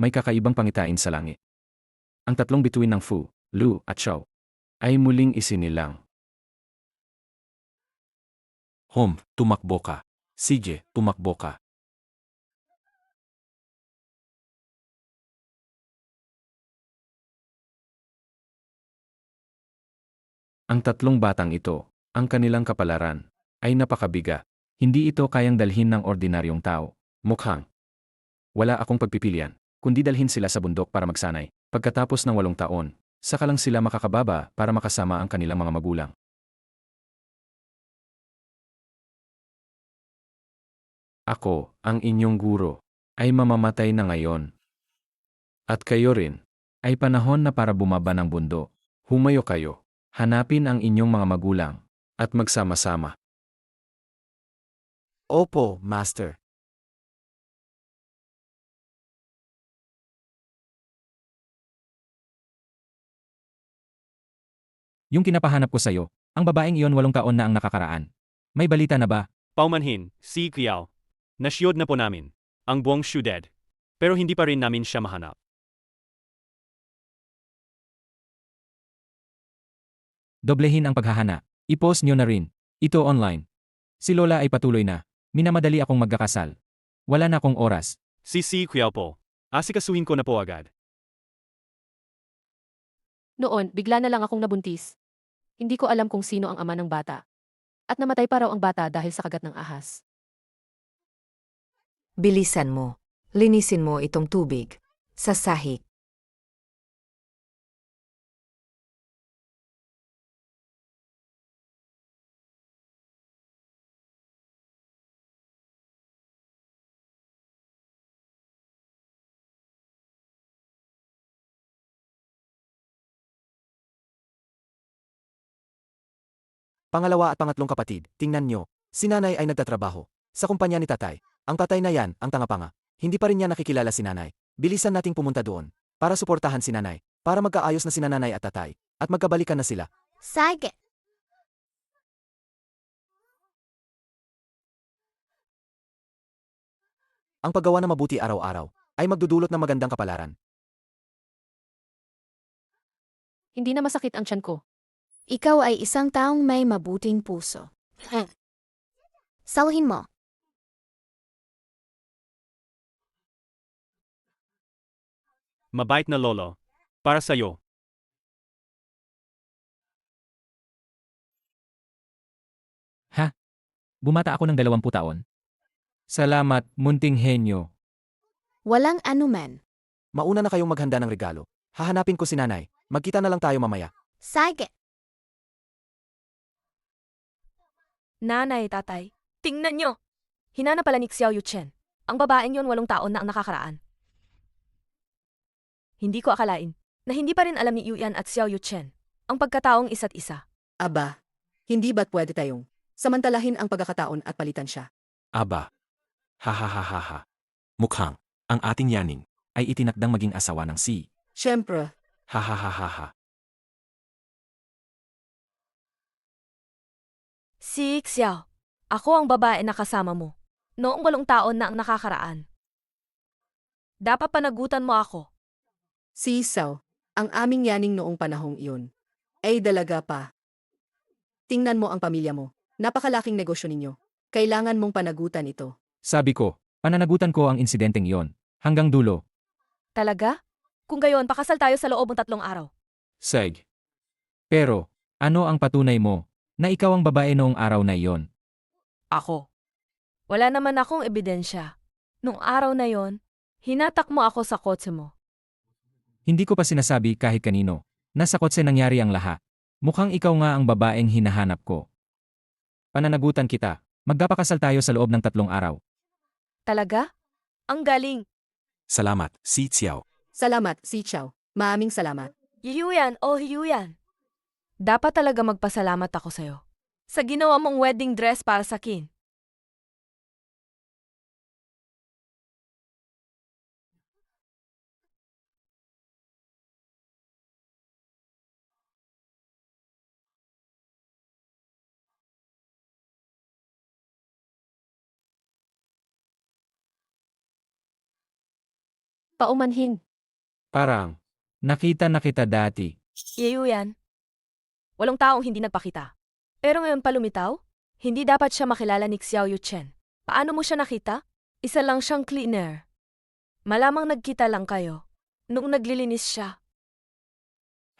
may kakaibang pangitain sa langit. Ang tatlong bituin ng Fu, Lu at Xiao ay muling isinilang. Tumakbo ka. CJ, tumakbo ka. Ang tatlong batang ito, ang kanilang kapalaran, ay napakabiga. Hindi ito kayang dalhin ng ordinaryong tao. Mukhang wala akong pagpipilian, kundi dalhin sila sa bundok para magsanay. Pagkatapos ng 8 taon, saka lang sila makakababa para makasama ang kanilang mga magulang. Ako, ang inyong guro, ay mamamatay na ngayon. At kayo rin, ay panahon na para bumaba ng bundok. Humayo kayo, hanapin ang inyong mga magulang, at magsama-sama. Opo, Master. Yung kinapahanap ko sa'yo, ang babaeng iyon 8 taon na ang nakakaraan. May balita na ba? Paumanhin, si Kiao. Nasyod na po namin ang buong syudad. Pero hindi pa rin namin siya mahanap. Doblehin ang paghahana. I-post nyo na rin. Ito online. Si Lola ay patuloy na. Minamadali akong magkakasal. Wala na akong oras. Si Kiao po. Asikasuhin ko na po agad. Noon, bigla na lang akong nabuntis. Hindi ko alam kung sino ang ama ng bata. At namatay pa raw ang bata dahil sa kagat ng ahas. Bilisan mo. Linisin mo itong tubig. Sa sahig. Pangalawa at pangatlong kapatid, tingnan nyo. Si nanay ay nagtatrabaho. Sa kumpanya ni tatay. Ang tatay na yan, ang tangapanga. Hindi pa rin niya nakikilala si nanay. Bilisan nating pumunta doon. Para suportahan si nanay. Para magkaayos na si nanay at tatay. At magkabalikan na sila. Sige. Ang paggawa na mabuti araw-araw ay magdudulot ng magandang kapalaran. Hindi na masakit ang tiyan ko. Ikaw ay isang taong may mabuting puso. Salhin mo. Mabait na lolo. Para sa'yo. Bumata ako ng 20 taon. Salamat, munting henyo. Walang anuman. Mauna na kayong maghanda ng regalo. Hahanapin ko si nanay. Magkita na lang tayo mamaya. Sige. Nanay, tatay, tingnan nyo! Hinana pala ni Xiao Yuchen. Ang babaeng yon 8 taon na ang nakakaraan. Hindi ko akalain na hindi pa rin alam ni Yuyan at Xiao Yuchen ang pagkataong isa't isa. Aba, hindi ba't pwede tayong samantalahin ang pagkakataon at palitan siya? Aba. Ha. Mukhang, ang ating yaning ay itinakdang maging asawa ng si. Siyempre, Ha. Si Xiao, ako ang babae na kasama mo. Noong 8 taon na ang nakakaraan. Dapat panagutan mo ako. si Sao, ang aming yaning noong panahong iyon, ay dalaga pa. Tingnan mo ang pamilya mo. Napakalaking negosyo ninyo. Kailangan mong panagutan ito. Sabi ko, pananagutan ko ang insidenteng iyon. Hanggang dulo. Talaga? Kung gayon, pakasal tayo sa loob ng 3 araw. Seg. Pero, ano ang patunay mo na ikaw ang babae noong araw na iyon? Ako. Wala naman akong ebidensya. Nung araw na yon, hinatak mo ako sa kotse mo. Hindi ko pa sinasabi kahit kanino. Nasa kotse nangyari ang lahat. Mukhang ikaw nga ang babaeng hinahanap ko. Pananagutan kita. Magpapakasal tayo sa loob ng 3 araw. Talaga? Ang galing. Salamat, si Xiao. Salamat, si Chow. Maaming salamat. Hiyuyan o hiyuyan. Dapat talaga magpasalamat ako sa'yo. Sa ginawa mong wedding dress para sa akin. Paumanhin. Parang, Nakita na kita dati. Iyo yan. Walong taong hindi nagpakita. Pero ngayon pa lumitaw? Hindi dapat siya makilala ni Xiao Yuchen. Paano mo siya nakita? Isa lang siyang cleaner. Malamang nagkita lang kayo. Noong naglilinis siya.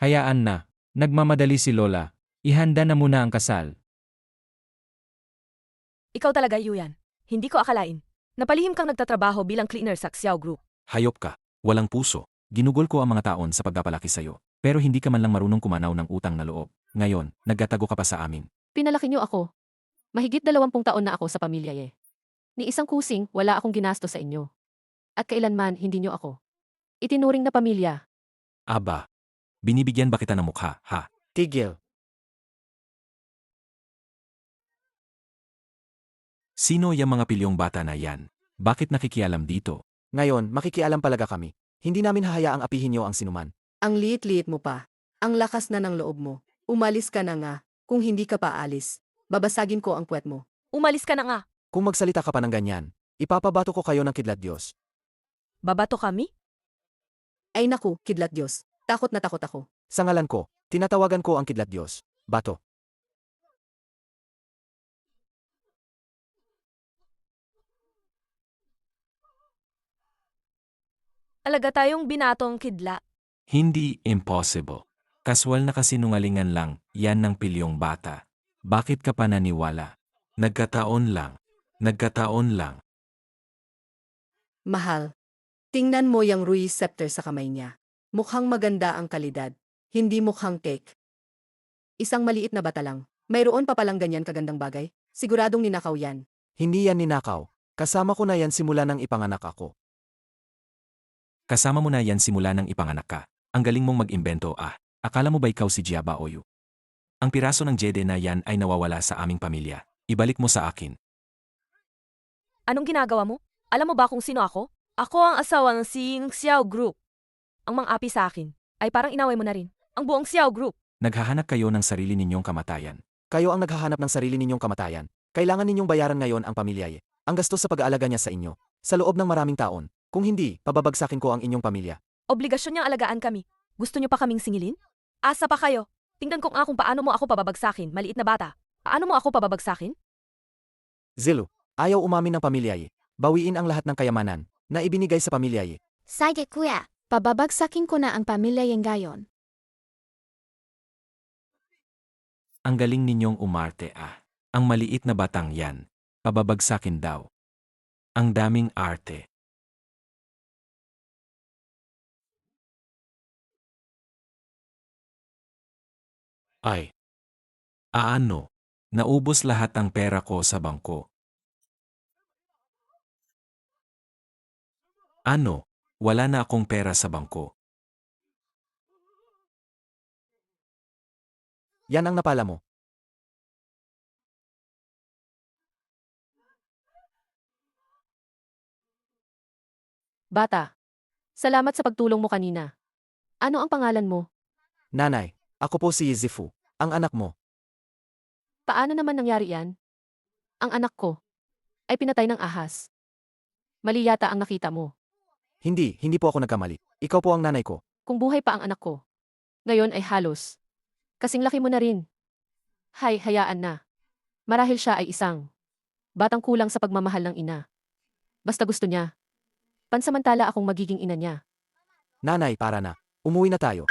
Hayaan na. Nagmamadali si Lola. Ihanda na muna ang kasal. Ikaw talaga, Yuyan. Hindi ko akalain. Napalihim kang nagtatrabaho bilang cleaner sa Xiao Group. hayop ka, walang puso. Ginugol ko ang mga taon sa pagpapalaki sa'yo. Pero hindi ka man lang marunong kumanaw ng utang na loob. Ngayon, nagtatago ka pa sa amin. Pinalaki niyo ako. Mahigit 20 taon na ako sa pamilya eh. Ni isang kusing, wala akong ginasto sa inyo. At kailanman, hindi niyo ako itinuring na pamilya. Aba, binibigyan ba kita ng mukha, ha? Tigil. Sino yung mga pilyong bata na yan? Bakit nakikialam dito? Ngayon, makikialam palaga kami. Hindi namin hahayaang apihin niyo ang sinuman. Ang liit-liit mo pa. Ang lakas na ng loob mo. Umalis ka na nga. Kung hindi ka pa alis, babasagin ko ang puwet mo. Umalis ka na nga. Kung magsalita ka pa ng ganyan, ipapabato ko kayo ng kidlat Diyos. Babato kami? Ay naku, kidlat Diyos. Takot na takot ako. Sa ngalan ko, tinatawagan ko ang kidlat Diyos. Bato. Alaga tayong binatong kidla. Hindi impossible. Kaswal na kasinungalingan lang, yan ng pilyong bata. Bakit ka pa naniwala? Nagkataon lang. Nagkataon lang. Mahal. Tingnan mo yung Ruiz scepter sa kamay niya. Mukhang maganda ang kalidad. Hindi mukhang cake. Isang maliit na bata lang. Mayroon pa palang ganyan kagandang bagay? Siguradong ninakaw yan. Hindi yan ninakaw. Kasama ko na yan simula nang ipanganak ako. Kasama mo na yan simula nang ipanganak ka. Ang galing mong mag-imbento ah. Akala mo ba ikaw si Jiaba Oyu? Ang piraso ng Jede na yan ay nawawala sa aming pamilya. Ibalik mo sa akin. Anong ginagawa mo? Alam mo ba kung sino ako? Ako ang asawa ng si Xiao Group. Ang mang-api sa akin ay parang inaway mo na rin. Ang buong Xiao Group. Naghahanap kayo ng sarili ninyong kamatayan. Kayo ang naghahanap ng sarili ninyong kamatayan. Kailangan ninyong bayaran ngayon ang pamilya. Ang gastos sa pag-aalaga niya sa inyo. Sa loob ng maraming taon. Kung hindi, pababagsakin ko ang inyong pamilya. Obligasyon niyang alagaan kami. Gusto niyo pa kaming singilin? Asa pa kayo? Tingnan ko nga kung paano mo ako pababagsakin, maliit na bata. Paano mo ako pababagsakin? Zilu, ayaw umamin ng pamilya. Bawiin ang lahat ng kayamanan na ibinigay sa pamilya. Sige kuya, pababagsakin ko na ang pamilya yung gayon. Ang galing ninyong umarte ah. Ang maliit na batang yan. Pababagsakin daw. Ang daming arte. Ay. Ano? Naubos lahat ang pera ko sa bangko. Ano? Wala na akong pera sa bangko. Yan ang napala mo. Bata. Salamat sa pagtulong mo kanina. Ano ang pangalan mo? Nanay, ako po si Zifu, ang anak mo. Paano naman nangyari yan? Ang anak ko ay pinatay ng ahas. Mali yata ang nakita mo. Hindi po ako nagkamali. Ikaw po ang nanay ko. Kung buhay pa ang anak ko, ngayon ay halos kasing laki mo na rin. Hay, hayaan na. Marahil siya ay isang batang kulang sa pagmamahal ng ina. Basta gusto niya. Pansamantala akong magiging ina niya. Nanay, para na. Umuwi na tayo.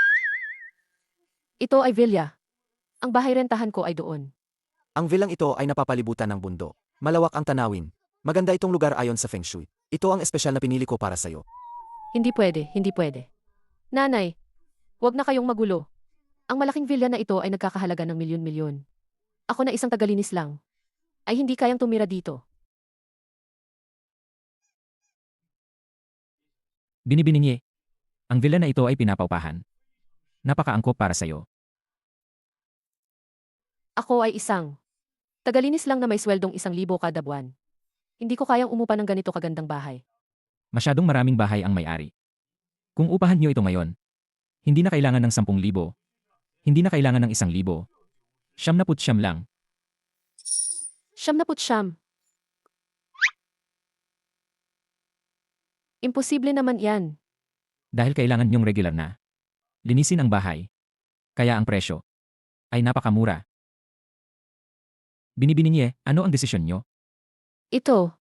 Ito ay villa. Ang bahay rentahan ko ay doon. Ang vilang ito ay napapalibutan ng bundok. Malawak ang tanawin. Maganda itong lugar ayon sa Feng Shui. Ito ang espesyal na pinili ko para sa'yo. Hindi pwede, hindi pwede. Nanay, huwag na kayong magulo. Ang malaking villa na ito ay nagkakahalaga ng milyon-milyon. Ako na isang tagalinis lang. Ay hindi kayang tumira dito. Binibiningi. Ang villa na ito ay pinapaupahan. Napakaangkop para sa'yo. Ako ay isang tagalinis lang na may sweldong 1,000 kada buwan. Hindi ko kayang umupa ng ganito kagandang bahay. Masyadong maraming bahay ang may-ari. Kung upahan niyo ito ngayon, hindi na kailangan ng 10,000. Hindi na kailangan ng 1,000. 99 lang. 99. Imposible naman yan. Dahil kailangan niyong regular na linisin ang bahay. Kaya ang presyo ay napakamura. Binibininye, ano ang desisyon niyo? Ito,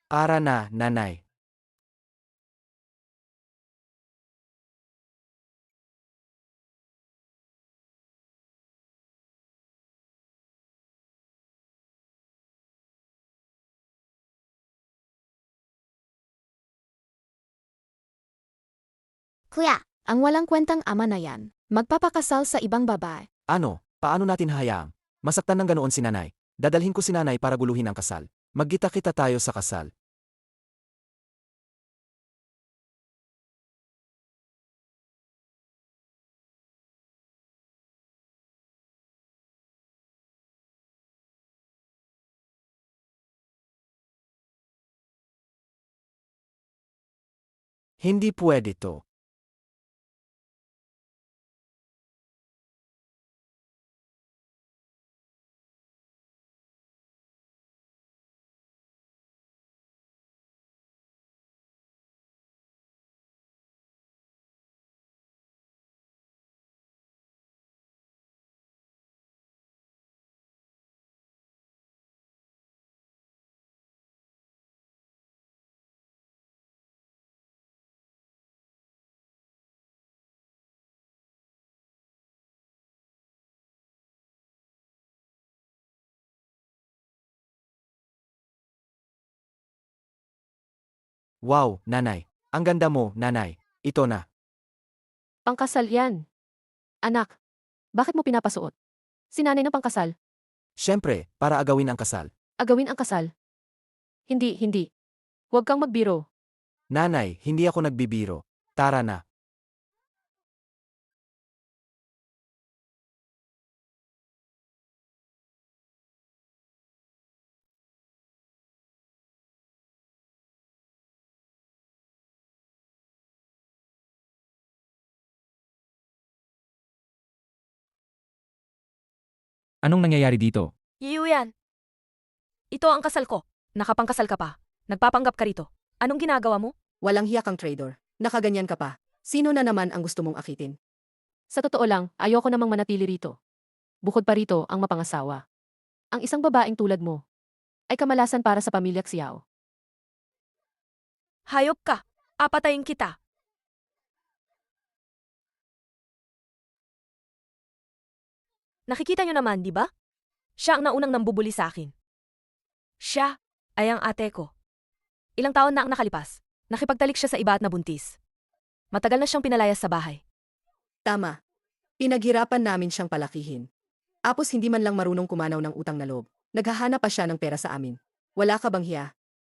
Ara na, nanay. Kuya, ang walang kwentang ama na yan. Magpapakasal sa ibang babae. Ano, paano natin hayaang? Masaktan ng ganoon si nanay. Dadalhin ko si nanay para guluhin ang kasal. Magkita-kita tayo sa kasal. Hindi pwede to. Wow, nanay. Ang ganda mo, nanay. Ito na. pangkasal yan. Anak, bakit mo pinapasuot? Sinanay ng pangkasal. Siyempre, para agawin ang kasal. Agawin ang kasal. Hindi, hindi. Huwag kang magbiro. Nanay, hindi ako nagbibiro. Tara na. Anong nangyayari dito? Yuyuyan. Ito ang kasal ko. Nakapangkasal ka pa. Nagpapanggap ka rito. Anong ginagawa mo? Walang hiya kang traitor. Nakaganyan ka pa. Sino na naman ang gusto mong akitin? Sa totoo lang, ayoko namang manatili rito. Bukod pa rito ang mapangasawa. Ang isang babaeng tulad mo ay kamalasan para sa pamilya Xiao. Hayop ka. Apatayin kita. Nakikita niyo naman, di ba? Siya ang naunang nambubuli sa akin. Siya ay ang ate ko. Ilang taon na ang nakalipas. Nakipagtalik siya sa iba at nabuntis. Matagal na siyang pinalayas sa bahay. Tama. Pinaghirapan namin siyang palakihin. Apos hindi man lang marunong kumanaw ng utang na loob. Naghahanap pa siya ng pera sa amin. Wala ka bang hiya?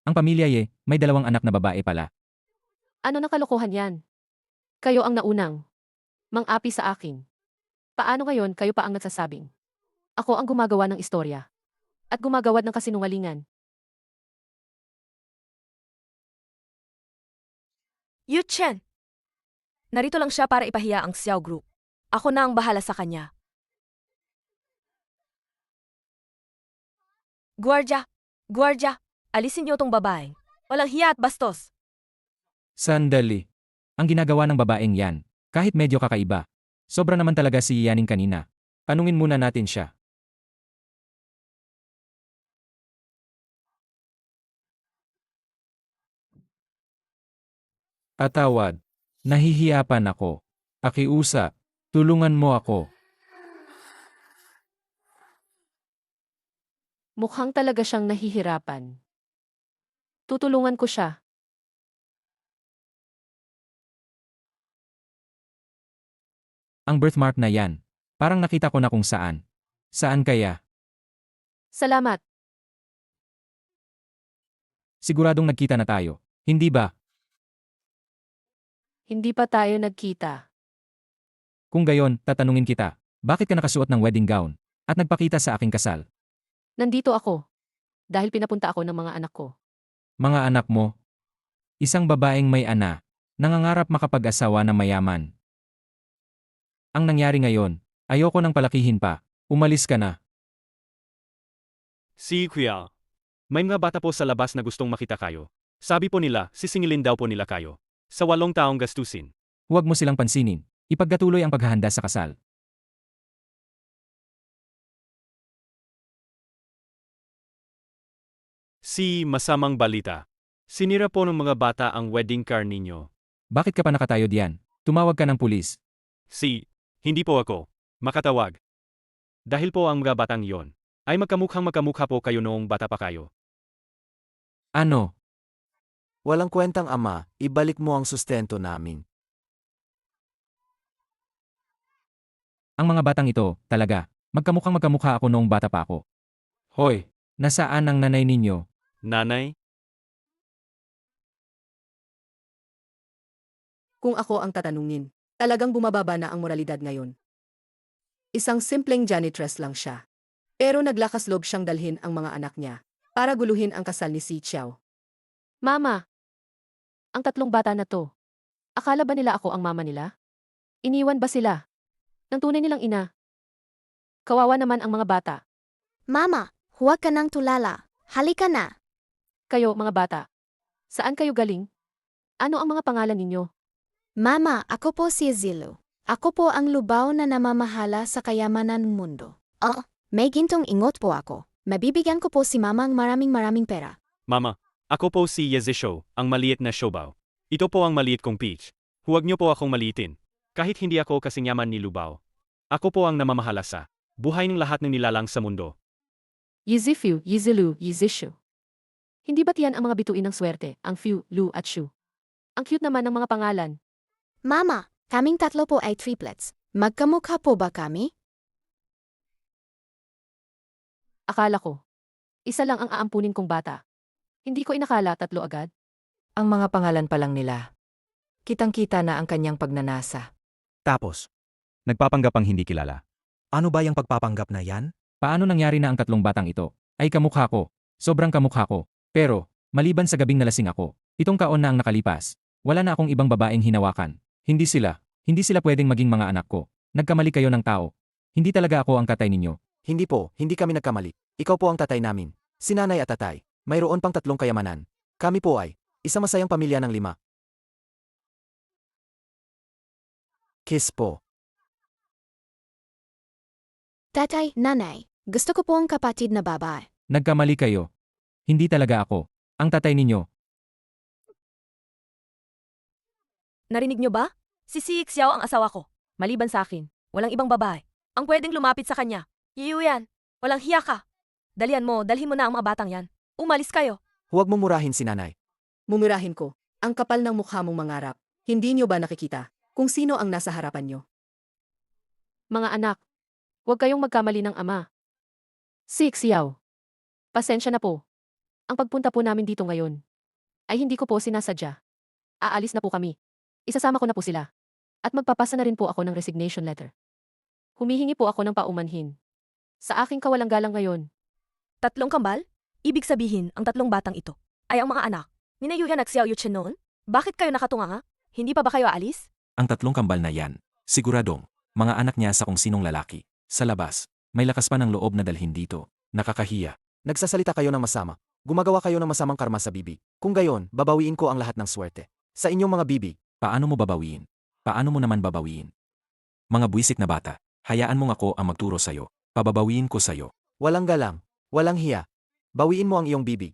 Ang pamilya may 2 anak na babae pala. Ano na kalokohan yan? Kayo ang naunang mang-api sa akin. Paano ngayon kayo pa ang nagsasabing? Ako ang gumagawa ng istorya. At gumagawad ng kasinungalingan. Yu Chen! Narito lang siya para ipahiya ang Xiao Group. Ako na ang bahala sa kanya. Guardia! Guardia! Alisin niyo tong babaeng. Walang hiya at bastos. Sandali. Ang ginagawa ng babaeng yan, kahit medyo kakaiba. Sobra naman talaga si Yaning kanina. Tanungin muna natin siya. Atawad. Nahihiyapan ako. Akiusa. Tulungan mo ako. Mukhang talaga siyang nahihirapan. Tutulungan ko siya. Ang birthmark na yan. Parang nakita ko na kung saan. Saan kaya? Salamat. Siguradong nagkita na tayo. Hindi ba? Hindi pa tayo nagkita. Kung gayon, tatanungin kita. Bakit ka nakasuot ng wedding gown? At nagpakita sa aking kasal? Nandito ako. Dahil pinapunta ako ng mga anak ko. Mga anak mo? Isang babaeng may ana. Nangangarap makapag-asawa na mayaman. Ang nangyari ngayon, ayoko nang palakihin pa. Umalis ka na. Si Kuya. May mga bata po sa labas na gustong makita kayo. Sabi po nila, sisingilin daw po nila kayo. Sa 8 taong gastusin. Huwag mo silang pansinin. Ipagkatuloy ang paghahanda sa kasal. Si masamang balita. Sinira po ng mga bata ang wedding car ninyo. Bakit ka pa nakatayo diyan? Tumawag ka ng pulis. Hindi po ako. Makatawag. Dahil po ang mga batang yon ay magkamukha po kayo noong bata pa kayo. Ano? Walang kwentang ama, ibalik mo ang sustento namin. Ang mga batang ito, talaga, magkamukha ako noong bata pa ako. Hoy, nasaan ang nanay ninyo? Nanay? Kung ako ang tatanungin, talagang bumababa na ang moralidad ngayon. Isang simpleng janitress lang siya. Pero naglakas loob siyang dalhin ang mga anak niya para guluhin ang kasal ni Si Xiao. Mama! Ang 3 bata na to. Akala ba nila ako ang mama nila? Iniwan ba sila? Ng tunay nilang ina? Kawawa naman ang mga bata. Mama, huwag ka nang tulala. Halika na. Kayo, mga bata. Saan kayo galing? Ano ang mga pangalan ninyo? Mama, ako po si Zilu. Ako po ang lubaw na namamahala sa kayamanan ng mundo. Oh, may gintong ingot po ako. Mabibigyan ko po si Mama ang maraming pera. Mama, ako po si Yezisho, ang maliit na siobaw. Ito po ang maliit kong peach. Huwag niyo po akong maliitin. Kahit hindi ako kasing yaman ni Lubaw. Ako po ang namamahala sa buhay ng lahat ng nilalang sa mundo. Yizifu, Yizilu, Yizishu. Hindi ba't yan ang mga bituin ng swerte, ang Fiu, Lu at Shu? Ang cute naman ng mga pangalan. Mama, kaming 3 po ay triplets. Magkamukha po ba kami? Akala ko. Isa lang ang aampunin kong bata. Hindi ko inakala 3 agad. Ang mga pangalan pa lang nila. Kitang-kita na ang kanyang pagnanasa. Tapos, Nagpapanggapang hindi kilala. ano ba yung pagpapanggap na yan? Paano nangyari na ang 3 batang ito? Ay kamukha ko. Sobrang kamukha ko. Pero, maliban sa gabing nalasing ako, itong kaon na ang nakalipas. Wala na akong ibang babaeng hinawakan. Hindi sila pwedeng maging mga anak ko. Nagkamali kayo ng tao. Hindi talaga ako ang tatay ninyo. Hindi po, hindi kami nagkamali. Ikaw po ang tatay namin. Si nanay at tatay. Mayroon pang 3 kayamanan. Kami po ay isang masayang pamilya ng 5. Kiss po. Tatay, nanay, gusto ko po ang kapatid na babae. Nagkamali kayo. Hindi talaga ako. Ang tatay ninyo. Narinig niyo ba? Si Xiao ang asawa ko. Maliban sa akin, walang ibang babae ang pwedeng lumapit sa kanya. Yiyu yan. Walang hiya ka. Dalhin mo na ang mga batang yan. Umalis kayo. Huwag mo murahin si nanay. Mumurahin ko, ang kapal ng mukha mong mangarap. Hindi niyo ba nakikita kung sino ang nasa harapan niyo? Mga anak, huwag kayong magkamali ng ama. Si Xiao. Pasensya na po. Ang pagpunta po namin dito ngayon ay hindi ko po sinasadya. Aalis na po kami. Isasama ko na po sila. At magpapasa na rin po ako ng resignation letter. Humihingi po ako ng paumanhin. Sa aking kawalang galang ngayon. 3 kambal? Ibig sabihin, ang 3 batang ito ay ang mga anak ni na Yuyan at Xiao Yuchen noon? Bakit kayo nakatunganga? Hindi pa ba kayo aalis? Ang 3 kambal na yan, siguradong, mga anak niya sa kung sinong lalaki. Sa labas, may lakas pa ng loob na dalhin dito. Nakakahiya. Nagsasalita kayo ng masama. Gumagawa kayo ng masamang karma sa bibig. Kung gayon, babawiin ko ang lahat ng swerte. Sa inyong mga bibig. Paano mo babawiin? Paano mo naman babawiin? Mga buwisit na bata, hayaan mong ako ang magturo sa'yo. Pababawiin ko sa'yo. Walang galang. Walang hiya. Bawiin mo ang iyong bibig.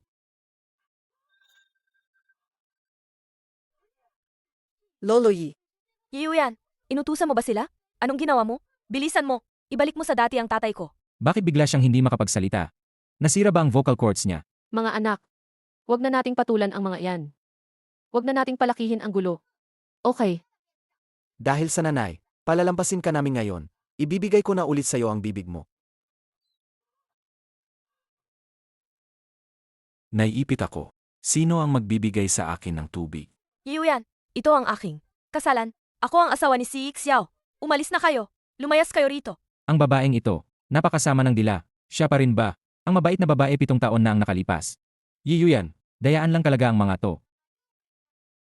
Lolo Yi, Yiyu yan. Inutusan mo ba sila? Anong ginawa mo? Bilisan mo. Ibalik mo sa dati ang tatay ko. Bakit bigla siyang hindi makapagsalita? Nasira ba ang vocal cords niya? Mga anak, huwag na nating patulan ang mga iyan. Huwag na nating palakihin ang gulo. Okay. Dahil sa nanay, palalampasin ka namin ngayon. Ibibigay ko na ulit sa iyo ang bibig mo. Naiipit ako. Sino ang magbibigay sa akin ng tubig? Yiyu yan. Ito ang aking kasalan. Ako ang asawa ni Si Xiao. Umalis na kayo. Lumayas kayo rito. Ang babaeng ito, napakasama ng dila. Siya pa rin ba? Ang mabait na babae 7 taon na ang nakalipas. Yiyu yan. Dayaan lang talaga ang mga to.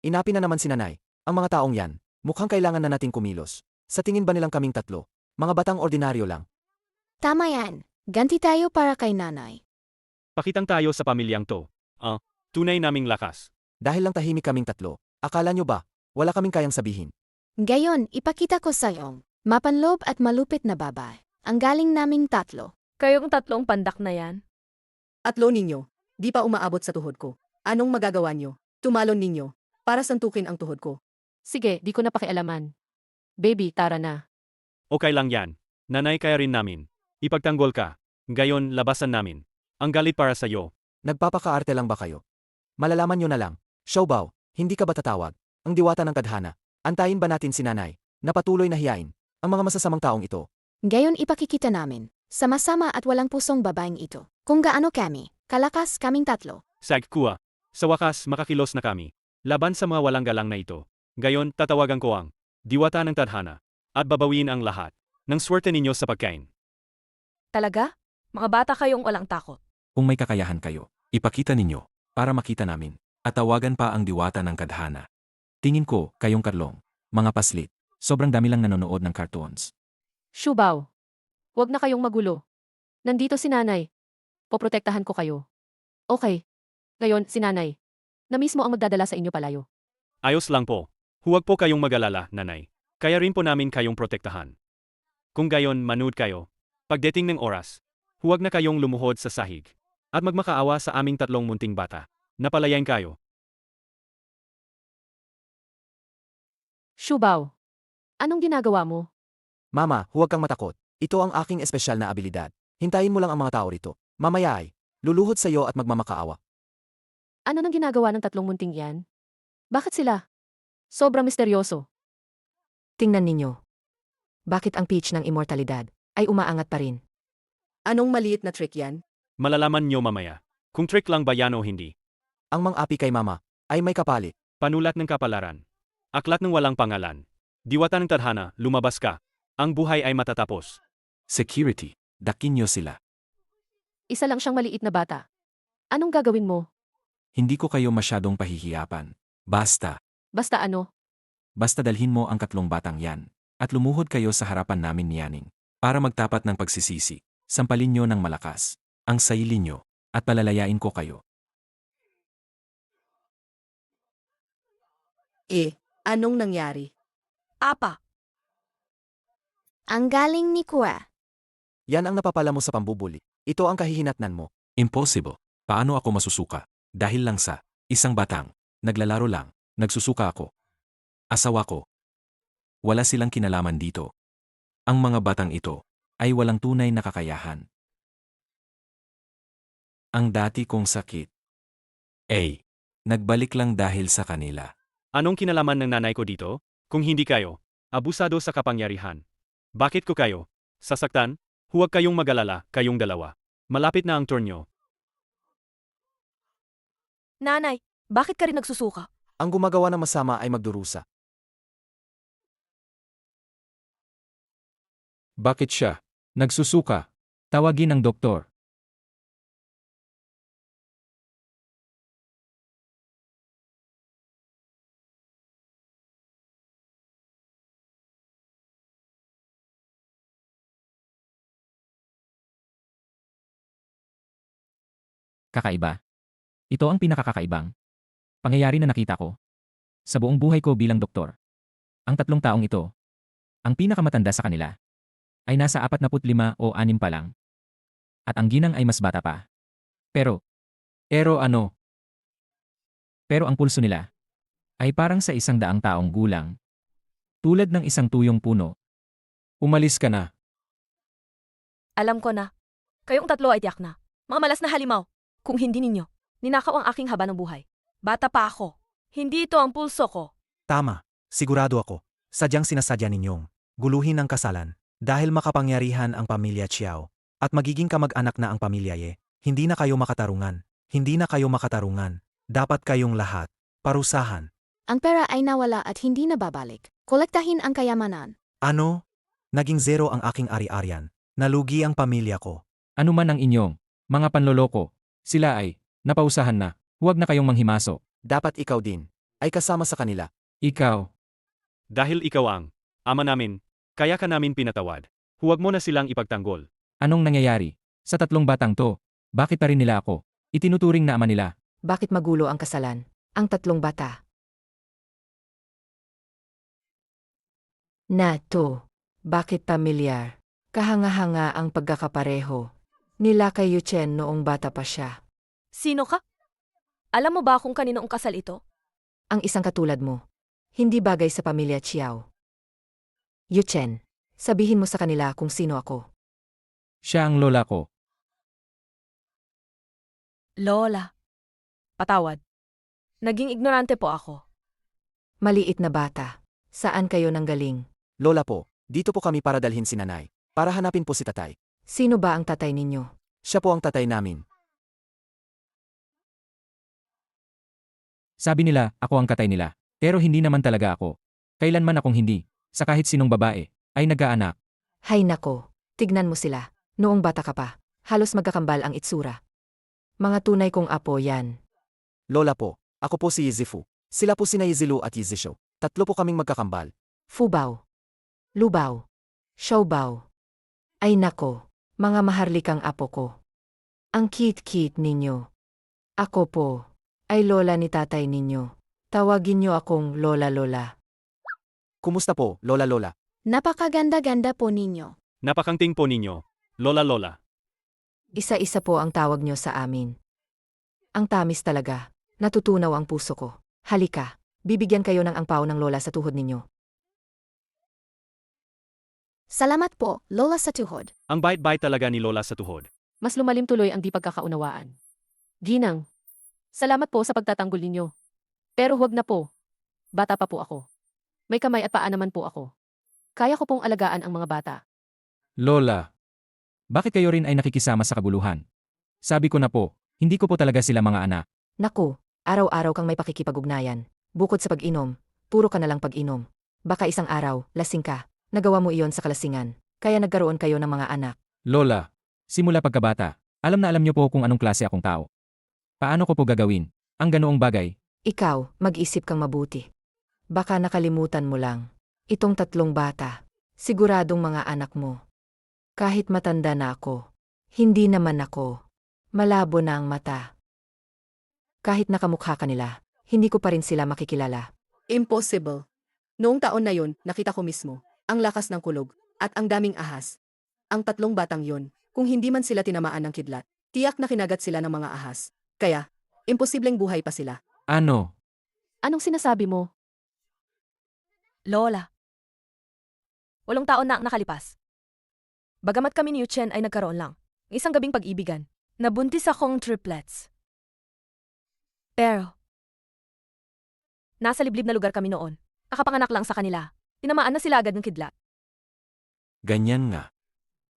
Inapi na naman si nanay. Ang mga taong yan, mukhang kailangan na nating kumilos. Sa tingin ba nilang kaming 3? Mga batang ordinaryo lang. Tama yan. Ganti tayo para kay nanay. Pakitang tayo sa pamilyang to. Tunay naming lakas. Dahil lang tahimik kaming 3, akala nyo ba, Wala kaming kayang sabihin. Ngayon, ipakita ko sa'yo. Mapanloob at malupit na babae. Ang galing naming tatlo. Kayong tatlong pandak na yan? Atlo ninyo, di pa umaabot sa tuhod ko. Anong magagawa nyo? Tumalon ninyo, para santukin ang tuhod ko. Sige, di ko na pakialaman. Baby, tara na. Okay lang yan. Nanay kaya rin namin. Ipagtanggol ka. Gayon, labasan namin. Ang galit para sa'yo. Nagpapakaarte lang ba kayo? Malalaman nyo na lang. Xiaobao, hindi ka ba tatawag? Ang diwata ng kadhana. Antayin ba natin si nanay, na patuloy na hiyain, ang mga masasamang taong ito? Ngayon ipakikita namin. Sama-sama at walang pusong babaeng ito. Kung gaano kami, kalakas kaming tatlo. Sagkua. Sa wakas, makakilos na kami. Laban sa mga walang galang na ito. Gayon, tatawagan ko ang diwata ng tadhana. At babawiin ang lahat ng swerte ninyo sa pagkain. Talaga? Mga bata kayong walang takot. Kung may kakayahan kayo, ipakita ninyo, para makita namin, at tawagan pa ang diwata ng kadhana. Tingin ko, kayong karlong, mga paslit, sobrang dami lang nanonood ng cartoons. Xiaobao. Huwag na kayong magulo. Nandito si nanay. Poprotektahan ko kayo. Okay. Ngayon, si nanay. Na mismo ang magdadala sa inyo palayo. Ayos lang po. Huwag po kayong mag-alala, nanay. Kaya rin po namin kayong protektahan. Kung gayon, manood kayo. Pagdating ng oras, huwag na kayong lumuhod sa sahig. At magmakaawa sa aming tatlong munting bata. Napalayain kayo. Xiaobao. Anong ginagawa mo? Mama, huwag kang matakot. Ito ang aking espesyal na abilidad. Hintayin mo lang ang mga tao rito. Mamaya ay, luluhod sa iyo at magmamakaawa. Ano nang ginagawa ng tatlong munting yan? Bakit sila? Sobrang misteryoso. Tingnan ninyo. Bakit ang peach ng immortalidad ay umaangat pa rin? Anong maliit na trick yan? Malalaman nyo mamaya. Kung trick lang ba yan o hindi. Ang mang-api kay mama, ay may kapalit. Panulat ng kapalaran. Aklat ng walang pangalan. Diwata ng tadhana, lumabas ka. Ang buhay ay matatapos. Security, dakin nyo sila. Isa lang siyang maliit na bata. Anong gagawin mo? Hindi ko kayo masyadong pahihiyapan. Basta Basta dalhin mo ang katlong batang yan, at lumuhod kayo sa harapan namin ni Yaning, para magtapat ng pagsisisi, sampalin nyo ng malakas, ang sarili nyo, at palalayain ko kayo. Anong nangyari? Apa. Ang galing ni Kua. Yan ang napapala mo sa pambubuli. Ito ang kahihinatnan mo. Impossible. Paano ako masusuka? Dahil lang sa isang batang, naglalaro lang, nagsusuka ako. Asawa ko. Wala silang kinalaman dito. Ang mga batang ito ay walang tunay na kakayahan. Ang dati kong sakit nagbalik lang dahil sa kanila. Anong kinalaman ng nanay ko dito? Kung hindi kayo, abusado sa kapangyarihan. Bakit ko kayo sasaktan? Huwag kayong mag-alala, kayong dalawa. Malapit na ang turnyo. Nanay, bakit ka rin nagsusuka? Ang gumagawa ng masama ay magdurusa. Bakit siya nagsusuka? Tawagin ang doktor. Kakaiba. Ito ang pinakakakaibang pangyayari na nakita ko sa buong buhay ko bilang doktor. Ang tatlong taong ito, ang pinakamatanda sa kanila, ay nasa 45 o 6 pa lang. At ang ginang ay mas bata pa. Pero ano? Pero ang pulso nila ay parang sa 100 taong gulang. Tulad ng isang tuyong puno. Umalis ka na. Alam ko na. Kayong tatlo ay tiyak na. Mga malas na halimaw. Kung hindi ninyo, ninakaw ang aking haba ng buhay. Bata pa ako. Hindi ito ang pulso ko. Tama, sigurado ako. Sadyang sinasadya ninyong guluhin ang kasalan dahil makapangyarihan ang pamilya Chiao at magiging kamag-anak na ang pamilya Ye. Hindi na kayo makatarungan. Hindi na kayo makatarungan. Dapat kayong lahat parusahan. Ang pera ay nawala at hindi na babalik. Kolektahin ang kayamanan. Ano? Naging zero ang aking ari-arian. Nalugi ang pamilya ko. Ano man ang inyong mga panloloko, sila ay napausahan na. Huwag na kayong manghimaso. Dapat ikaw din ay kasama sa kanila. Ikaw. Dahil ikaw ang ama namin, kaya ka namin pinatawad. Huwag mo na silang ipagtanggol. Anong nangyayari sa tatlong batang to? Bakit pa rin nila ako itinuturing na ama nila? Bakit magulo ang kasalan? Ang tatlong bata Nato, bakit pamilyar? Kahanga-hanga ang pagkakapareho nila kay Yuchen noong bata pa siya. Sino ka? Alam mo ba kung kanino ang kasal ito? Ang isang katulad mo. Hindi bagay sa pamilya Chiao. Yuchen, sabihin mo sa kanila kung sino ako. Siya ang lola ko. Lola. Patawad. Naging ignorante po ako. Maliit na bata. Saan kayo nanggaling? Lola po, dito po kami para dalhin si nanay. Para hanapin po si tatay. Sino ba ang tatay ninyo? Siya po ang tatay namin. Sabi nila, ako ang katay nila. Pero hindi naman talaga ako. Kailanman akong hindi, sa kahit sinong babae, ay nagkaanak. Hay nako, tignan mo sila. Noong bata ka pa, halos magkakambal ang itsura. Mga tunay kong apo yan. Lola po, ako po si Yizifu. Sila po sina Yizilu at Yizisho. Tatlo po kaming magkakambal. Fubao. Lubao. Xiaobao. Ay nako, mga maharlikang apo ko. Ang cute-cute ninyo. Ako po, ay lola ni tatay ninyo. Tawagin niyo akong lola-lola. Kumusta po, Lola-Lola? Napakaganda-ganda po ninyo. Napakangting po ninyo. Lola-lola. Isa-isa po ang tawag niyo sa amin. Ang tamis talaga. Natutunaw ang puso ko. Halika, bibigyan kayo ng angpaw ng lola sa tuhod ninyo. Salamat po, Lola sa tuhod. Ang bait-bait talaga ni Lola sa tuhod. Mas lumalim tuloy ang di pagkakaunawaan. Ginang, salamat po sa pagtatanggol ninyo. Pero huwag na po. Bata pa po ako. May kamay at paa naman po ako. Kaya ko pong alagaan ang mga bata. Lola, bakit kayo rin ay nakikisama sa kaguluhan? Sabi ko na po, hindi ko po talaga sila mga anak. Naku, araw-araw kang may pakikipag-ugnayan. Bukod sa pag-inom, puro ka na lang pag-inom. Baka isang araw, lasing ka. Nagawa mo iyon sa kalasingan. Kaya nagkaroon kayo ng mga anak. Lola, simula pagkabata, alam na alam niyo po kung anong klase akong tao. Paano ko po gagawin ang ganoong bagay? Ikaw, mag-isip kang mabuti. Baka nakalimutan mo lang. Itong tatlong bata, siguradong mga anak mo. Kahit matanda na ako, hindi naman ako. Malabo na ang mata. Kahit nakamukha ka nila, hindi ko pa rin sila makikilala. Impossible. Noong taon na yon, nakita ko mismo, ang lakas ng kulog, at ang daming ahas. Ang tatlong batang yon, kung hindi man sila tinamaan ng kidlat, tiyak na kinagat sila ng mga ahas. Kaya, imposibleng buhay pa sila. Ano? Anong sinasabi mo? Lola. 8 taon na ang nakalipas. Bagamat kami ni Yuchen ay nagkaroon lang. Isang gabing pag-ibigan. Nabuntis akong triplets. Pero, nasa liblib na lugar kami noon. Nakapanganak lang sa kanila. Tinamaan na sila agad ng kidlat. Ganyan nga.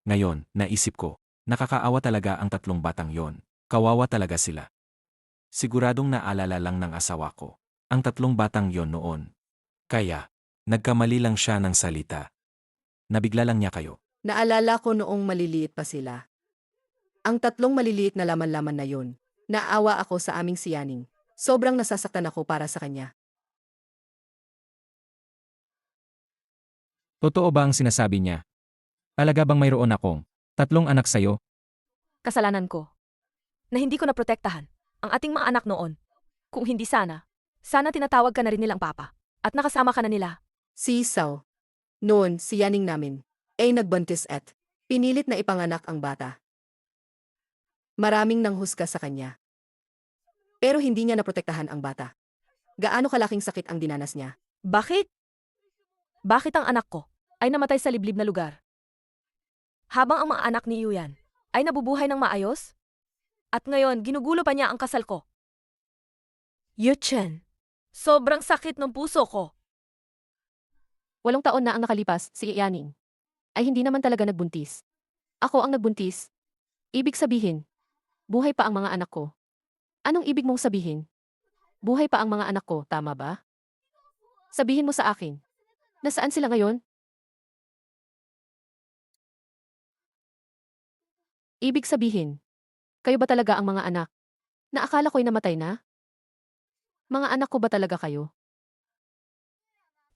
Ngayon, naisip ko, nakakaawa talaga ang tatlong batang yon. Kawawa talaga sila. Siguradong naalala lang ng asawa ko ang tatlong batang yon noon. Kaya, nagkamali lang siya ng salita. Nabigla lang niya kayo. Naalala ko noong maliliit pa sila. Ang tatlong maliliit na laman-laman na yon, naawa ako sa aming siyaning. Sobrang nasasaktan ako para sa kanya. Totoo ba ang sinasabi niya? Talaga bang mayroon akong 3 anak sa'yo? Kasalanan ko. Na hindi ko naprotektahan ang ating mga anak noon. Kung hindi sana tinatawag ka na rin nilang papa at nakasama ka na nila. Si Sao. Noon, si yaning namin, ay nagbuntis at pinilit na ipanganak ang bata. Maraming nanghusga sa kanya. Pero hindi niya naprotektahan ang bata. Gaano kalaking sakit ang dinanas niya? Bakit? Bakit ang anak ko ay namatay sa liblib na lugar? Habang ang mga anak ni Yuyan ay nabubuhay ng maayos? At ngayon, ginugulo pa niya ang kasal ko. Yuchen, sobrang sakit ng puso ko. 8 taon na ang nakalipas, si Yaning. Ay hindi naman talaga nagbuntis. Ako ang nagbuntis. Ibig sabihin, buhay pa ang mga anak ko. Anong ibig mong sabihin? Buhay pa ang mga anak ko, tama ba? Sabihin mo sa akin. Nasaan sila ngayon? Ibig sabihin, kayo ba talaga ang mga anak? Naakala ko'y namatay na? Mga anak ko ba talaga kayo?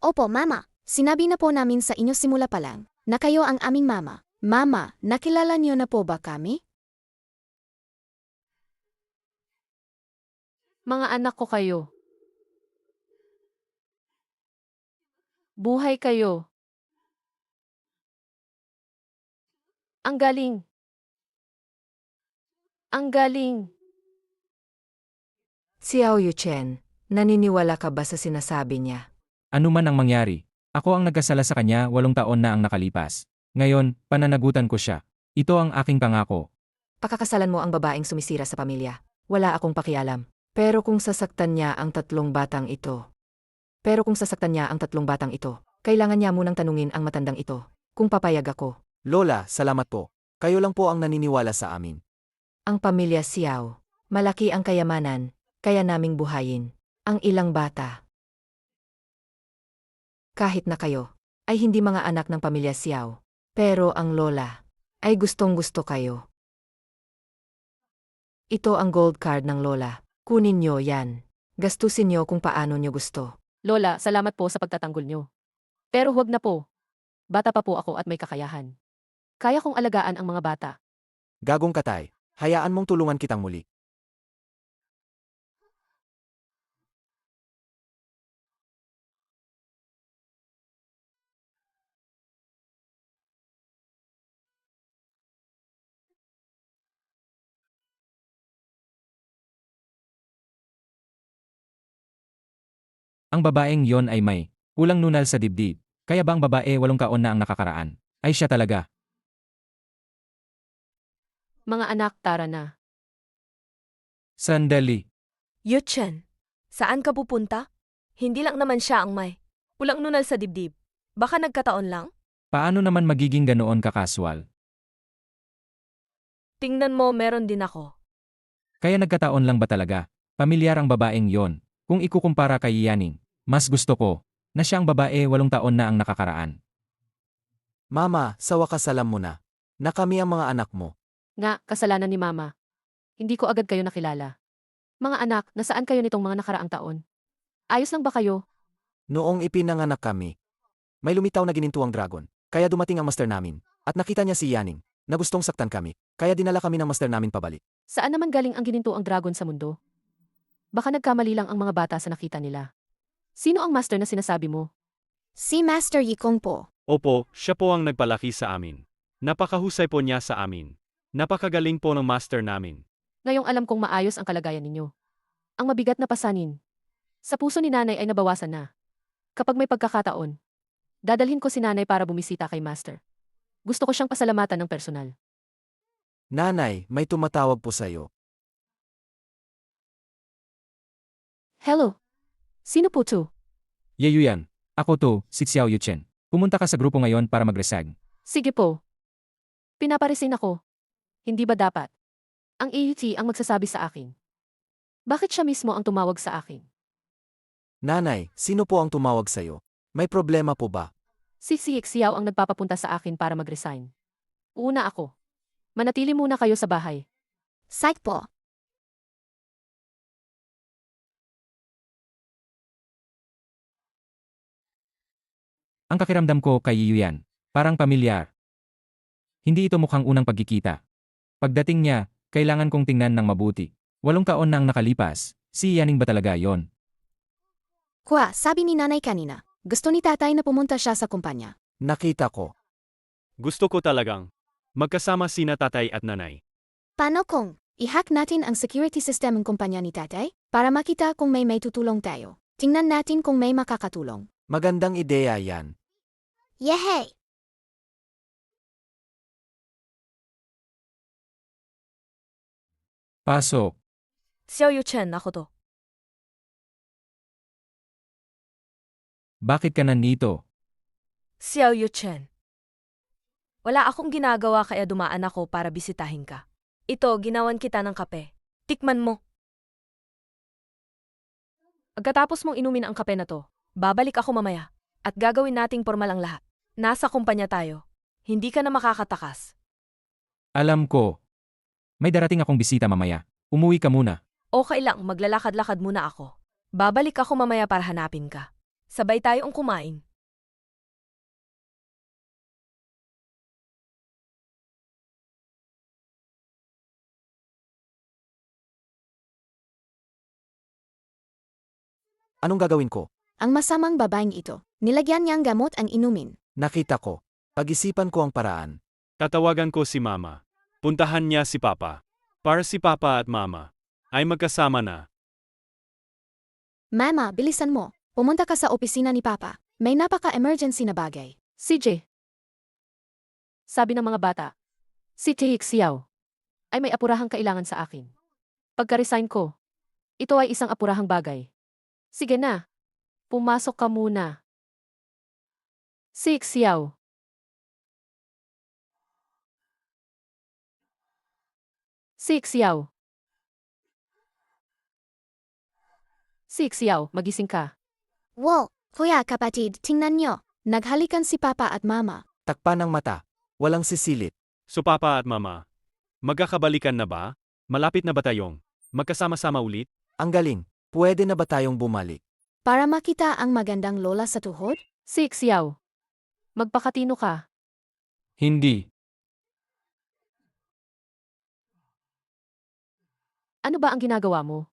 Opo, Mama. Sinabi na po namin sa inyo simula pa lang na kayo ang aming mama. Mama, nakilala niyo na po ba kami? Mga anak ko kayo. Buhay kayo. Ang galing. Ang galing. Xiao Yuchen, naniniwala ka ba sa sinasabi niya? Ano man ang mangyari, ako ang nagkasala sa kanya 8 taon na ang nakalipas. Ngayon, pananagutan ko siya. Ito ang aking pangako. Pakakasalan mo ang babaeng sumisira sa pamilya. Wala akong pakialam. Pero kung sasaktan niya ang 3 batang ito. Kailangan niya munang tanungin ang matandang ito. Kung papayag ako. Lola, salamat po. Kayo lang po ang naniniwala sa amin. Ang pamilya Xiao. Malaki ang kayamanan. Kaya naming buhayin. Ang ilang bata. Kahit na kayo. Ay hindi mga anak ng pamilya Xiao. Pero ang lola. Ay gustong-gusto kayo. Ito ang gold card ng lola. Kunin niyo yan. Gastusin niyo kung paano niyo gusto. Lola, salamat po sa pagtatanggol nyo. Pero huwag na po. Bata pa po ako at may kakayahan. Kaya kong alagaan ang mga bata. Gagong Katay, hayaan mong tulungan kitang muli. Ang babaeng yon ay may kulang nunal sa dibdib. Kaya ba ang babae 8 taon na ang nakakaraan? Ay siya talaga. Mga anak, tara na. Sandali. Yuchen, saan ka pupunta? Hindi lang naman siya ang may ulang nunal sa dibdib. Baka nagkataon lang? Paano naman magiging ganoon kakaswal? Tingnan mo, meron din ako. Kaya nagkataon lang ba talaga? Pamilyar ang babaeng yon. Kung ikukumpara kay Yaning, mas gusto ko na siyang babae 8 taon na ang nakakaraan. Mama, sa wakas alam mo na. Na kami ang mga anak mo. Nga, kasalanan ni Mama. Hindi ko agad kayo nakilala. Mga anak, nasaan kayo nitong mga nakaraang taon? Ayos lang ba kayo? Noong ipinanganak kami, may lumitaw na ginintuang dragon. Kaya dumating ang master namin. At nakita niya si Yaning, na gustong saktan kami. Kaya dinala kami ng master namin pabalik. Saan naman galing ang ginintuang dragon sa mundo? Baka nagkamali lang ang mga bata sa nakita nila. Sino ang master na sinasabi mo? Si Master Yikong po. Opo, siya po ang nagpalaki sa amin. Napakahusay po niya sa amin. Napakagaling po ng master namin. Ngayong alam kong maayos ang kalagayan ninyo. Ang mabigat na pasanin. Sa puso ni nanay ay nabawasan na. Kapag may pagkakataon, dadalhin ko si nanay para bumisita kay master. Gusto ko siyang pasalamatan ng personal. Nanay, may tumatawag po sa'yo. Hello? Sino po to? Yeyuyan, ako to, si Xiao Yuchen. Pumunta ka sa grupo ngayon para magresag. Sige po. Pinaparesin ako. Hindi ba dapat? Ang AUT ang magsasabi sa akin. Bakit siya mismo ang tumawag sa akin? Nanay, sino po ang tumawag sa'yo? May problema po ba? Si Xiao ang nagpapapunta sa akin para mag-resign. Una ako. Manatili muna kayo sa bahay. Psych po. Ang kakiramdam ko kay Yuyuyan, parang pamilyar. Hindi ito mukhang unang pagkikita. Pagdating niya, kailangan kong tingnan ng mabuti. 8 taon na ang nakalipas, si Yaning ba talaga yon? Kwa, sabi ni nanay kanina. Gusto ni tatay na pumunta siya sa kumpanya. Nakita ko. Gusto ko talagang magkasama sina tatay at nanay. Paano kung i-hack natin ang security system ng kumpanya ni tatay? Para makita kung may tutulong tayo. Tingnan natin kung may makakatulong. Magandang ideya yan. Yehey! Pasok. Xiao Yuchen, ako to. Bakit ka nandito? Xiao Yuchen. Wala akong ginagawa kaya dumaan ako para bisitahin ka. Ito, ginawan kita ng kape. Tikman mo. Pagkatapos mong inumin ang kape na to, Babalik ako mamaya. At gagawin nating formal ang lahat. Nasa kumpanya tayo. Hindi ka na makakatakas. Alam ko. May darating akong bisita mamaya. Umuwi ka muna. Okay lang, maglalakad-lakad muna ako. Babalik ako mamaya para hanapin ka. Sabay tayong kumain. Anong gagawin ko? Ang masamang babaeng ito. Nilagyan niyang gamot ang inumin. Nakita ko. Pag-isipan ko ang paraan. Tatawagan ko si Mama. Puntahan niya si Papa. Para si Papa at Mama ay magkasama na. Mama, bilisan mo. Pumunta ka sa opisina ni Papa. May napaka-emergency na bagay. CJ. Sabi ng mga bata, si Tihik Xiao ay may apurahang kailangan sa akin. Pagka-resign ko, ito ay isang apurahang bagay. Sige na, pumasok ka muna. Si Xiao. Si Xiao. Si Xiao, magising ka. Wow, kuya kapatid, tingnan nyo. Naghalikan si Papa at Mama. Takpan ng mata. Walang sisilip. So Papa at Mama, magkakabalikan na ba? Malapit na ba tayong magkasama-sama ulit? Ang galing. Pwede na ba tayong bumalik? Para makita ang magandang lola sa tuhod? Si Xiao. Magpakatino ka. Hindi. Ano ba ang ginagawa mo?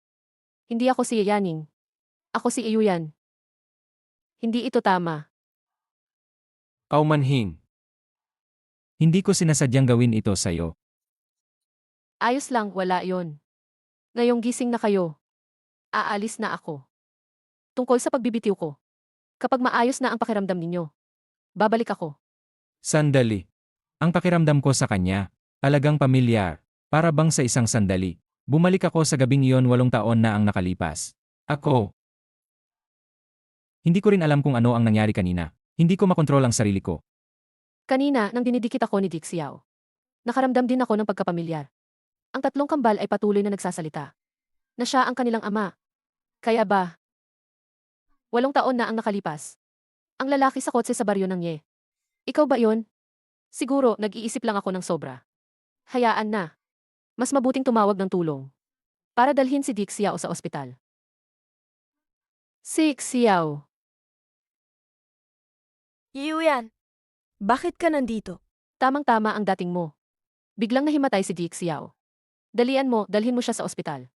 Hindi ako si Yaning. Ako si Iyuyan. Hindi ito tama. Kaumanhin. Hindi ko sinasadyang gawin ito sa'yo. Ayos lang, wala yon. Ngayong gising na kayo. Aalis na ako. Tungkol sa pagbibitiw ko. Kapag maayos na ang pakiramdam ninyo, babalik ako. Sandali. Ang pakiramdam ko sa kanya, talagang pamilyar. Para bang sa isang sandali. Bumalik ako sa gabing iyon 8 taon na ang nakalipas. Ako. Hindi ko rin alam kung ano ang nangyari kanina. Hindi ko makontrol ang sarili ko. Kanina, nang dinidikit ako ni Dick Xiao, nakaramdam din ako ng pagkapamilyar. Ang 3 kambal ay patuloy na nagsasalita. Na siya ang kanilang ama. Kaya ba? 8 taon na ang nakalipas. Ang lalaki sa kotse sa baryo ng Ye. Ikaw ba yon? Siguro, nag-iisip lang ako ng sobra. Hayaan na. Mas mabuting tumawag ng tulong. Para dalhin si Dick Xiao sa ospital. Si Xiao. Yuyan, bakit ka nandito? Tamang-tama ang dating mo. Biglang nahimatay si Dick Xiao. Dalian mo, dalhin mo siya sa ospital.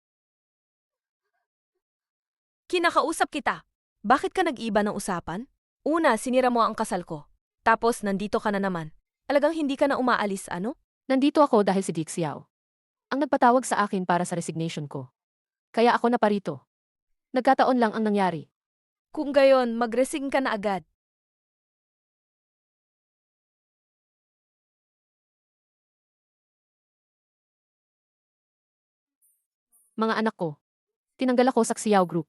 Kinakausap kita. Bakit ka nag-iba ng usapan? Una, sinira mo ang kasal ko. Tapos, nandito ka na naman. Alagang hindi ka na umaalis, ano? Nandito ako dahil si Dick Xiao ang nagpatawag sa akin para sa resignation ko. Kaya ako na parito. Nagkataon lang ang nangyari. Kung gayon, mag-resign ka na agad. Mga anak ko, tinanggal ako sa Xiao Group.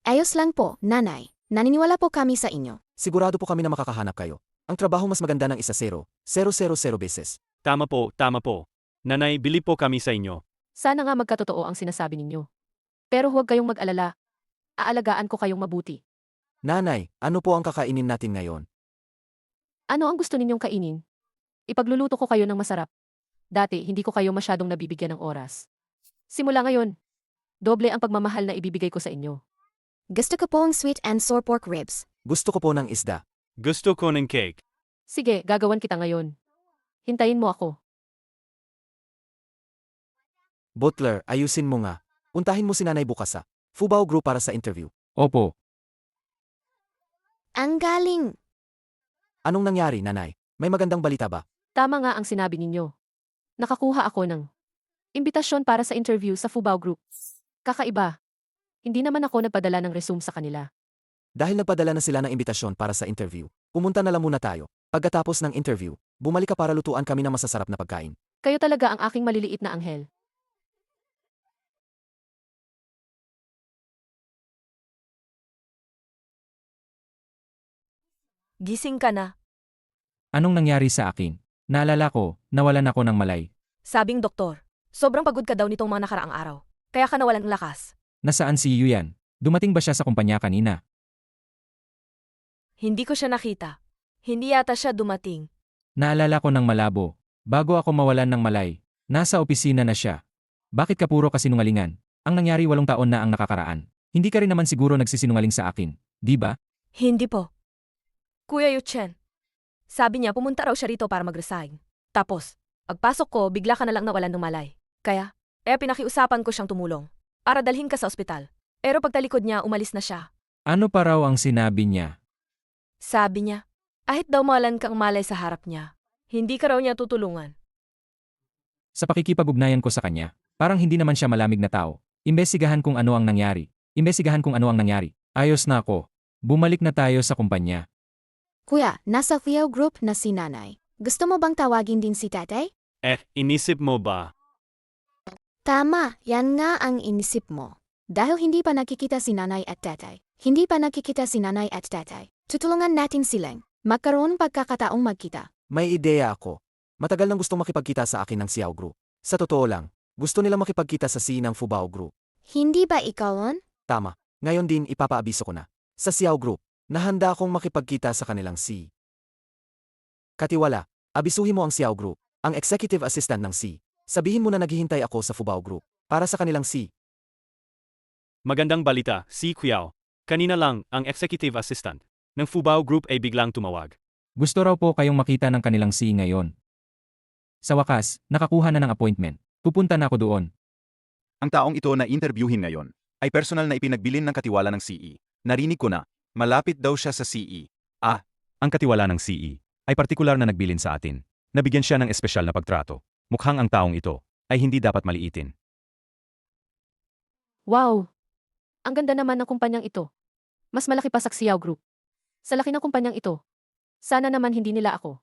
Ayos lang po, nanay. Naniniwala po kami sa inyo. Sigurado po kami na makakahanap kayo. Ang trabaho mas maganda ng 1-0, 000 beses. Tama po, tama po. Nanay, bilib po kami sa inyo. Sana nga magkatotoo ang sinasabi ninyo. Pero huwag kayong mag-alala. Aalagaan ko kayong mabuti. Nanay, ano po ang kakainin natin ngayon? Ano ang gusto ninyong kainin? Ipagluluto ko kayo ng masarap. Dati, hindi ko kayo masyadong nabibigyan ng oras. Simula ngayon, doble ang pagmamahal na ibibigay ko sa inyo. Gusto ko po ang sweet and sour pork ribs. Gusto ko po ng isda. Gusto ko ng cake. Sige, gagawan kita ngayon. Hintayin mo ako. Butler, ayusin mo nga. Puntahin mo si Nanay bukas sa Fubao Group para sa interview. Opo. Ang galing! Anong nangyari, Nanay? May magandang balita ba? Tama nga ang sinabi ninyo. Nakakuha ako ng imbitasyon para sa interview sa Fubao Group. Kakaiba. Hindi naman ako nagpadala ng resume sa kanila. Dahil nagpadala na sila ng imbitasyon para sa interview, pumunta na lang muna tayo. Pagkatapos ng interview, bumalik ka para lutuan kami ng masasarap na pagkain. Kayo talaga ang aking maliliit na anghel. Gising ka na. Anong nangyari sa akin? Naalala ko, nawalan ako ng malay. Sabing doktor, sobrang pagod ka daw nitong mga nakaraang araw. Kaya ka nawalan ng lakas. Nasaan si Yuyan? Dumating ba siya sa kumpanya kanina? Hindi ko siya nakita. Hindi yata siya dumating. Naalala ko ng malabo. Bago ako mawalan ng malay, nasa opisina na siya. Bakit ka puro kasinungalingan? Ang nangyari 8 taon na ang nakakaraan. Hindi ka rin naman siguro nagsisinungaling sa akin, di ba? Hindi po. Kuya Yu Chen. Sabi niya pumunta raw siya rito para mag-resign. Tapos, pagpasok ko, bigla ka na lang nawalan ng malay. Kaya pinakiusapan ko siyang tumulong. Para dalhin ka sa ospital. Pero pagtalikod niya, umalis na siya. Ano pa raw ang sinabi niya? Sabi niya, kahit daw mawalan kang malay sa harap niya, Hindi ka raw niya tutulungan. Sa pakikipag-ugnayan ko sa kanya, parang hindi naman siya malamig na tao. Imbestigahan kung ano ang nangyari. Ayos na ako. Bumalik na tayo sa kumpanya. Kuya, nasa Theo Group na si nanay. Gusto mo bang tawagin din si tatay? Inisip mo ba? Tama, yan nga ang inisip mo. Dahil hindi pa nakikita si nanay at tatay. Tutulungan natin silang. Magkaroon pagkakataong magkita. May ideya ako. Matagal nang gustong makipagkita sa akin ng Xiao Group. Sa totoo lang, gusto nilang makipagkita sa C ng Fubao Group. Hindi ba ikaw on? Tama, ngayon din ipapaabiso ko na. Sa Xiao Group, nahanda akong makipagkita sa kanilang C. Katiwala, abisuhin mo ang Xiao Group, ang executive assistant ng C. Sabihin mo na naghihintay ako sa Fubao Group para sa kanilang C. Magandang balita, si Kuyao. Kanina lang, ang executive assistant ng Fubao Group ay biglang tumawag. Gusto raw po kayong makita ng kanilang C ngayon. Sa wakas, nakakuha na ng appointment. Pupunta na ako doon. Ang taong ito na interviewin ngayon ay personal na ipinagbilin ng katiwala ng CE. Narinig ko na, malapit daw siya sa CE. Ang katiwala ng CE ay partikular na nagbilin sa atin. Nabigyan siya ng espesyal na pagtrato. Mukhang ang taong ito ay hindi dapat maliitin. Wow! Ang ganda naman ng kumpanyang ito. Mas malaki pa sa Xiao Group. Sa laki ng kumpanyang ito. Sana naman hindi nila ako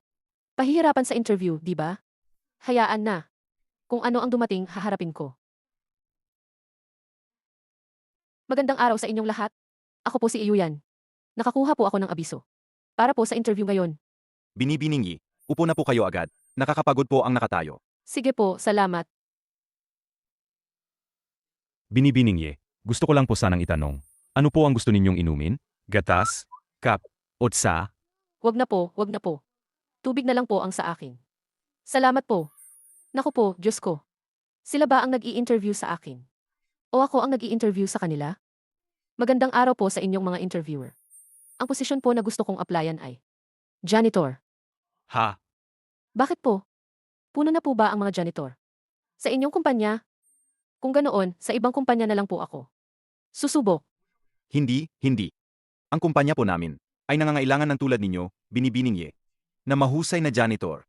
pahihirapan sa interview, di ba? Hayaan na. Kung ano ang dumating, haharapin ko. Magandang araw sa inyong lahat. Ako po si Iyuyan. Nakakuha po ako ng abiso. Para po sa interview ngayon. Binibiningi, upo na po kayo agad. Nakakapagod po ang nakatayo. Sige po, salamat. Binibining gusto ko lang po sanang itanong. Ano po ang gusto ninyong inumin? Gatas? Kap? Otsa? Wag na po. Tubig na lang po ang sa akin. Salamat po. Naku po, Diyos ko. Sila ba ang nag-i-interview sa akin? O ako ang nag-i-interview sa kanila? Magandang araw po sa inyong mga interviewer. Ang posisyon po na gusto kong applyan ay janitor. Ha? Bakit po? Puno na po ba ang mga janitor? Sa inyong kumpanya? Kung ganoon, sa ibang kumpanya na lang po ako. Susubok. Hindi. Ang kumpanya po namin ay nangangailangan ng tulad ninyo, binibining na mahusay na janitor.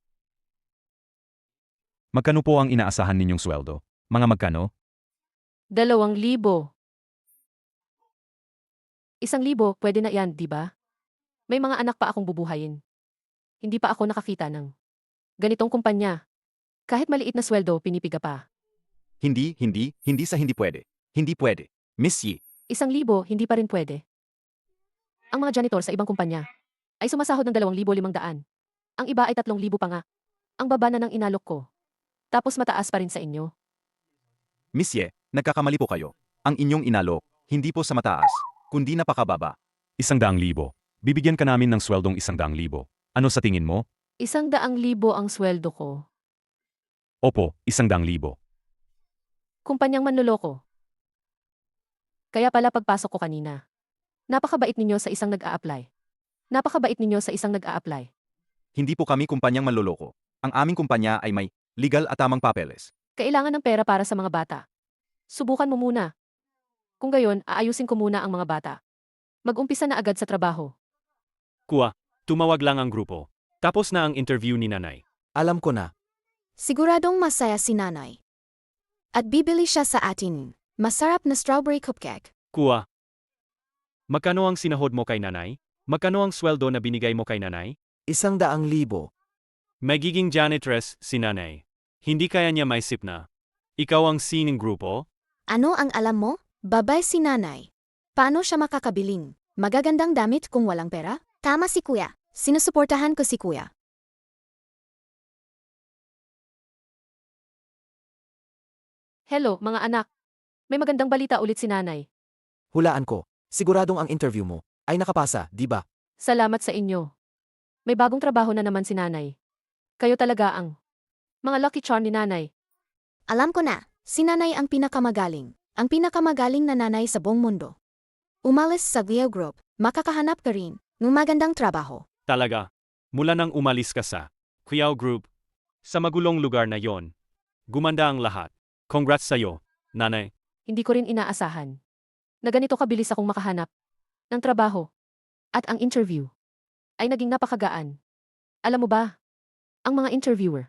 Magkano po ang inaasahan ninyong sweldo? Mga magkano? 2,000. 1,000, pwede na yan, di ba? May mga anak pa akong bubuhayin. Hindi pa ako nakakita ng ganitong kumpanya. Kahit maliit na sweldo, pinipiga pa. Hindi pwede. Hindi pwede. Miss Yi, 1,000, hindi pa rin pwede. Ang mga janitor sa ibang kumpanya ay sumasahod ng 2,500. Ang iba ay 3,000 pa nga. Ang baba na ng inalok ko. Tapos mataas pa rin sa inyo. Miss Ye, nagkakamali po kayo. Ang inyong inalok, hindi po sa mataas, kundi napakababa. 100,000. Bibigyan ka namin ng sweldong 100,000. Ano sa tingin mo? 100,000 ang sweldo ko. Opo, 100,000. Kumpanyang manloloko. Kaya pala pagpasok ko kanina. Napakabait ninyo sa isang nag-a-apply. Hindi po kami kumpanyang manloloko. Ang aming kumpanya ay may legal at tamang papeles. Kailangan ng pera para sa mga bata. Subukan mo muna. Kung gayon, aayusin ko muna ang mga bata. Mag-umpisa na agad sa trabaho. Kuya, tumawag lang ang grupo. Tapos na ang interview ni nanay. Alam ko na. Siguradong masaya si nanay. At bibili siya sa atin. Masarap na strawberry cupcake. Kuya, magkano ang sinahod mo kay nanay? Magkano ang sweldo na binigay mo kay nanay? 100,000. Magiging janitress si nanay. Hindi kaya niya maisip na ikaw ang sining grupo? Ano ang alam mo? Babay si nanay. Paano siya makakabiling? Magagandang damit kung walang pera? Tama si kuya. Sinusuportahan ko si kuya. Hello, mga anak. May magandang balita ulit si nanay. Hulaan ko. Siguradong ang interview mo ay nakapasa, di ba? Salamat sa inyo. May bagong trabaho na naman si nanay. Kayo talaga ang mga lucky charm ni nanay. Alam ko na, si nanay ang pinakamagaling. Ang pinakamagaling na nanay sa buong mundo. Umalis sa Leo Group, makakahanap ka rin ng magandang trabaho. Talaga. Mula nang umalis ka sa Kuyao Group, sa magulong lugar na yon, gumanda ang lahat. Congrats sa'yo, nanay. Hindi ko rin inaasahan na ganito kabilis akong makahanap ng trabaho. At ang interview ay naging napakagaan. Alam mo ba, Ang mga interviewer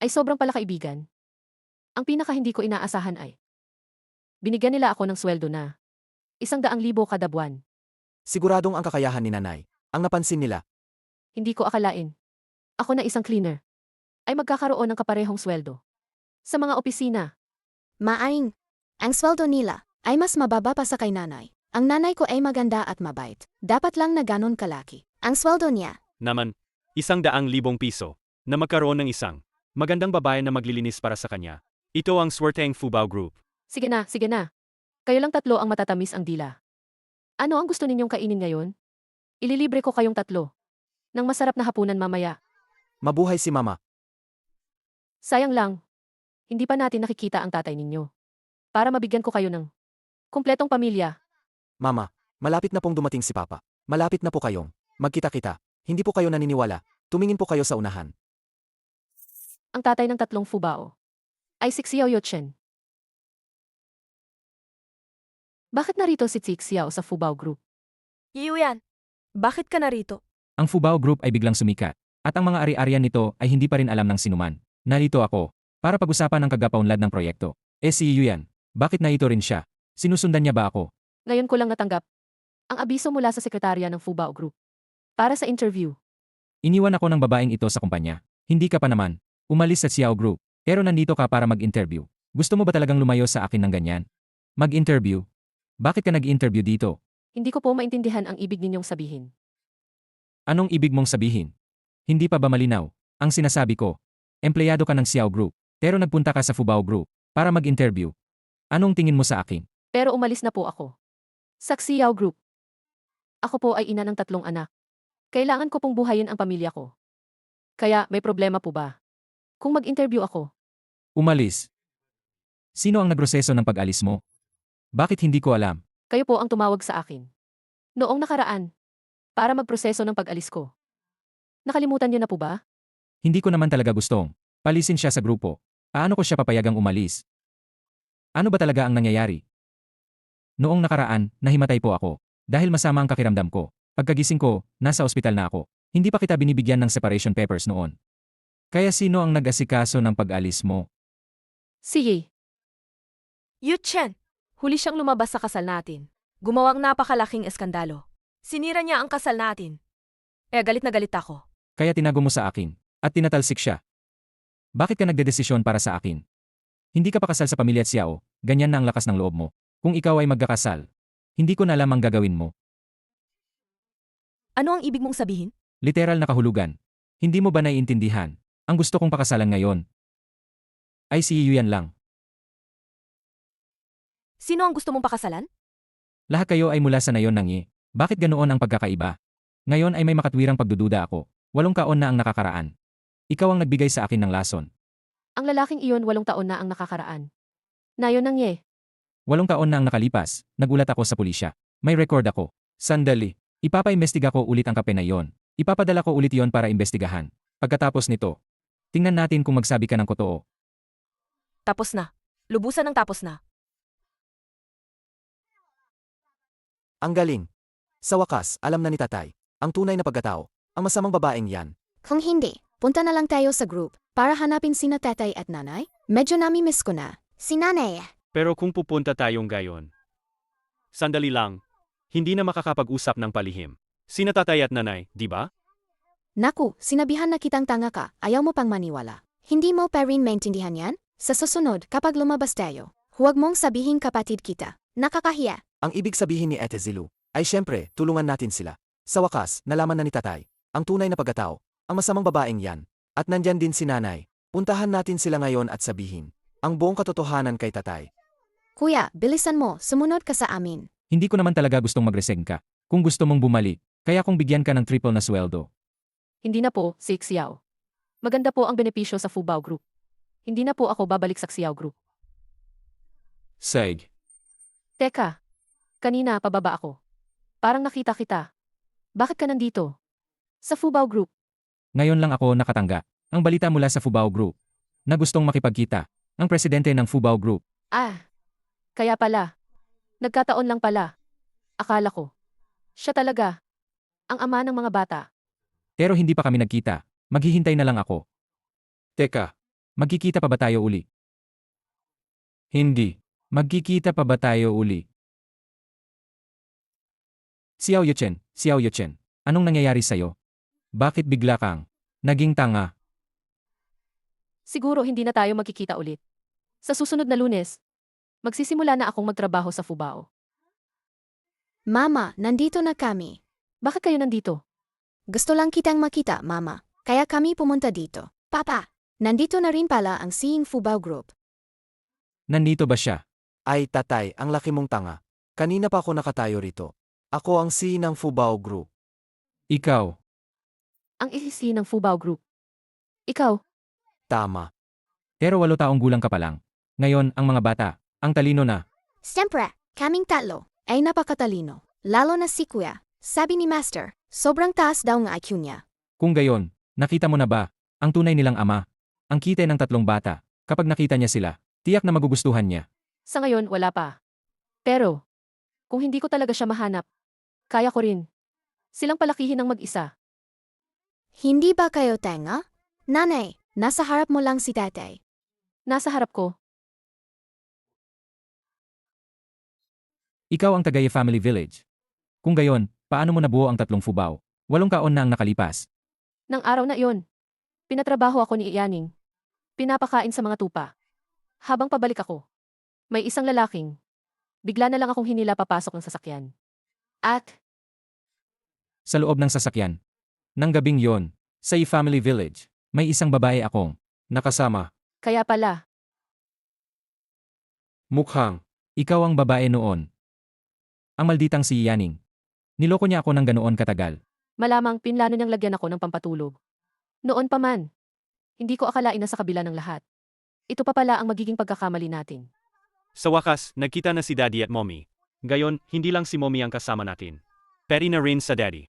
ay sobrang palakaibigan. Ang pinaka hindi ko inaasahan ay binigyan nila ako ng sweldo na 100,000 kada buwan. Siguradong ang kakayahan ni nanay. Ang napansin nila, Hindi ko akalain. Ako na isang cleaner ay magkakaroon ng kaparehong sweldo. Sa mga opisina, Maaring, ang sweldo nila ay mas mababa pa sa kay nanay. Ang nanay ko ay maganda at mabait. Dapat lang na ganon kalaki. Ang sweldo niya, Naman, 100,000 piso na magkaroon ng isang magandang babae na maglilinis para sa kanya. Ito ang Swerteng Fubao Group. sige na, sige na. Kayo lang tatlo ang matatamis ang dila. Ano ang gusto ninyong kainin ngayon? Ililibre ko kayong tatlo ng masarap na hapunan mamaya. mabuhay si mama. Sayang lang, hindi pa natin nakikita ang tatay ninyo. Para mabigyan ko kayo ng kumpletong pamilya. Mama, malapit na pong dumating si Papa. Malapit na po kayong magkita-kita. Hindi po kayo naniniwala. Tumingin po kayo sa unahan. Ang tatay ng tatlong Fubao ay si Xiao Chen. Bakit narito si Xiao sa Fubao Group? Yuyan, bakit ka narito? Ang Fubao Group ay biglang sumikat, at ang mga ari-arian nito ay hindi pa rin alam ng sinuman. Narito ako, para pag-usapan ang kagapaunlad ng proyekto. Si Yuyan, bakit narito rin siya? Sinusundan niya ba ako? Ngayon ko lang natanggap ang abiso mula sa sekretarya ng Fubao Group para sa interview. Iniwan ako ng babaeng ito sa kumpanya. Hindi ka pa naman. Umalis sa Xiao Group. Pero nandito ka para mag-interview. Gusto mo ba talagang lumayo sa akin ng ganyan? Mag-interview? Bakit ka nag-interview dito? Hindi ko po maintindihan ang ibig ninyong sabihin. Anong ibig mong sabihin? Hindi pa ba malinaw? Ang sinasabi ko, empleyado ka ng Xiao Group, pero nagpunta ka sa Fubao Group para mag-interview. Anong tingin mo sa akin? Pero umalis na po ako sa Xiao Group. Ako po ay ina ng 3 anak. Kailangan ko pong buhayin ang pamilya ko. Kaya may problema po ba kung mag-interview ako? Umalis. Sino ang nagproseso ng pag-alis mo? Bakit hindi ko alam? Kayo po ang tumawag sa akin noong nakaraan para magproseso ng pag-alis ko. Nakalimutan niyo na po ba? Hindi ko naman talaga gustong palisin siya sa grupo. Paano ko siya papayagang umalis? Ano ba talaga ang nangyayari? Noong nakaraan, nahimatay po ako dahil masama ang kakiramdam ko. Pagkagising ko, nasa ospital na ako. Hindi pa kita binibigyan ng separation papers noon. Kaya sino ang nag-asikaso ng pag-alis mo? Sige. Yu Chen, huli siyang lumabas sa kasal natin. Gumawang napakalaking eskandalo. Sinira niya ang kasal natin. Galit na galit ako. Kaya tinago mo sa akin at tinatalsik siya. Bakit ka nagdedesisyon para sa akin? Hindi ka pa kasal sa pamilya Xiao, ganyan na ang lakas ng loob mo. Kung ikaw ay magkakasal, hindi ko na alam ang gagawin mo. Ano ang ibig mong sabihin? Literal na kahulugan. Hindi mo ba naiintindihan? Ang gusto kong pakasalan ngayon ay si Yuyan lang. Sino ang gusto mong pakasalan? Lahat kayo ay mula sa nayon ng Yi. Bakit ganoon ang pagkakaiba? Ngayon ay may makatwirang pagdududa ako. 8 taon na ang nakakaraan. Ikaw ang nagbigay sa akin ng lason. Ang lalaking iyon 8 taon na ang nakakaraan. Nayon ng Ye. 8 taon na ang nakalipas, nagulat ako sa pulisya. May record ako. Sandali. Ipapaimbestiga ko ulit ang kape na iyon. Ipapadala ko ulit iyon para imbestigahan. Pagkatapos nito, tingnan natin kung magsabi ka ng totoo. Tapos na. Lubusan ng tapos na. Ang galing. Sa wakas, alam na ni tatay. Ang tunay na pagkatao. Ang masamang babaeng yan. kung hindi, punta na lang tayo sa group para hanapin sina tatay at nanay. Medyo nami-miss ko na. Si nanay. Pero kung pupunta tayong gayon. Sandali lang. Hindi na makakapag-usap ng palihim. Sina tatay at nanay, di ba? Naku, sinabihan na kitang tanga ka, ayaw mo pang maniwala. Hindi mo pa rin maintindihan yan? Sa susunod, kapag lumabas tayo, huwag mong sabihin kapatid kita. Nakakahiya. Ang ibig sabihin ni Ate Zilu ay syempre, tulungan natin sila. Sa wakas, nalaman na ni tatay. Ang tunay na pagkatao. Ang masamang babaeng yan. At nandyan din si nanay. Puntahan natin sila ngayon at sabihin ang buong katotohanan kay tatay. Kuya, bilisan mo, sumunod ka sa amin. Hindi ko naman talaga gustong mag-resign ka. Kung gusto mong bumalik, kaya kung bigyan ka ng triple na sweldo. Hindi na po, si Xiao. Maganda po ang benepisyo sa Fubao Group. Hindi na po ako babalik sa Xiao Group. Saig. Teka, kanina pababa ako. Parang nakita kita. Bakit ka nandito? Sa Fubao Group. Ngayon lang ako nakatangga. Ang balita mula sa Fubao Group na gustong makipagkita ang presidente ng Fubao Group. Kaya pala. Nagkataon lang pala. Akala ko. Siya talaga. Ang ama ng mga bata. Pero hindi pa kami nagkita. Maghihintay na lang ako. Teka, magkikita pa ba tayo uli? Hindi. Magkikita pa ba tayo uli? Xiao Yuchen, anong nangyayari sa'yo? Bakit bigla kang naging tanga? Siguro hindi na tayo magkikita ulit. Sa susunod na Lunes, magsisimula na akong magtrabaho sa Fubao. Mama, nandito na kami. Bakit kayo nandito? Gusto lang kitang makita, Mama. Kaya kami pumunta dito. Papa, nandito na rin pala ang Seeing Fubao Group. Nandito ba siya? Ay tatay, ang laki mong tanga. Kanina pa ako nakatayo rito. Ako ang CEO ng Fubao Group. Ikaw. Ang isisi ng Fubao Group. Ikaw, Tama. Pero 8 taong gulang ka pa lang. Ngayon, ang mga bata, ang talino na. Siyempre, kaming tatlo ay napakatalino. Lalo na si Kuya. Sabi ni Master, sobrang taas daw ng IQ niya. Kung gayon, nakita mo na ba, ang tunay nilang ama, ang kite ng 3 bata, kapag nakita niya sila, tiyak na magugustuhan niya. sa ngayon wala pa. Pero, kung hindi ko talaga siya mahanap, kaya ko rin. Silang palakihin ng mag-isa. Hindi ba kayo tenga? Nanay, nasa harap mo lang si tatay. Nasa harap ko. Ikaw ang Tagaye Family Village. Kung gayon, paano mo nabuo ang 3 Fubao? 8 kaon na ang nakalipas. Nang araw na iyon, pinatrabaho ako ni Iyaning. Pinapakain sa mga tupa. Habang pabalik ako, may isang lalaking. Bigla na lang akong hinila papasok ng sasakyan. At, Sa loob ng sasakyan. Nang gabing yon, sa Family Village, may isang babae akong nakasama. kaya pala, Mukhang, ikaw ang babae noon. Ang malditang si Yaning. Niloko niya ako ng ganoon katagal. malamang pinlano niyang lagyan ako ng pampatulog. Noon pa man, hindi ko akalain na sa kabila ng lahat. Ito pa pala ang magiging pagkakamali natin. Sa wakas, nagkita na si Daddy at Mommy. Gayon, hindi lang si Mommy ang kasama natin. Peri na rin sa Daddy.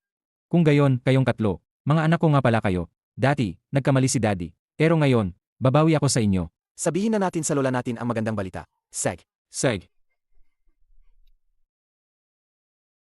Kung gayon, kayong 3, mga anak ko nga pala kayo. Dati, nagkamali si Daddy. Pero ngayon, babawi ako sa inyo. Sabihin na natin sa lola natin ang magandang balita. Seg. Seg.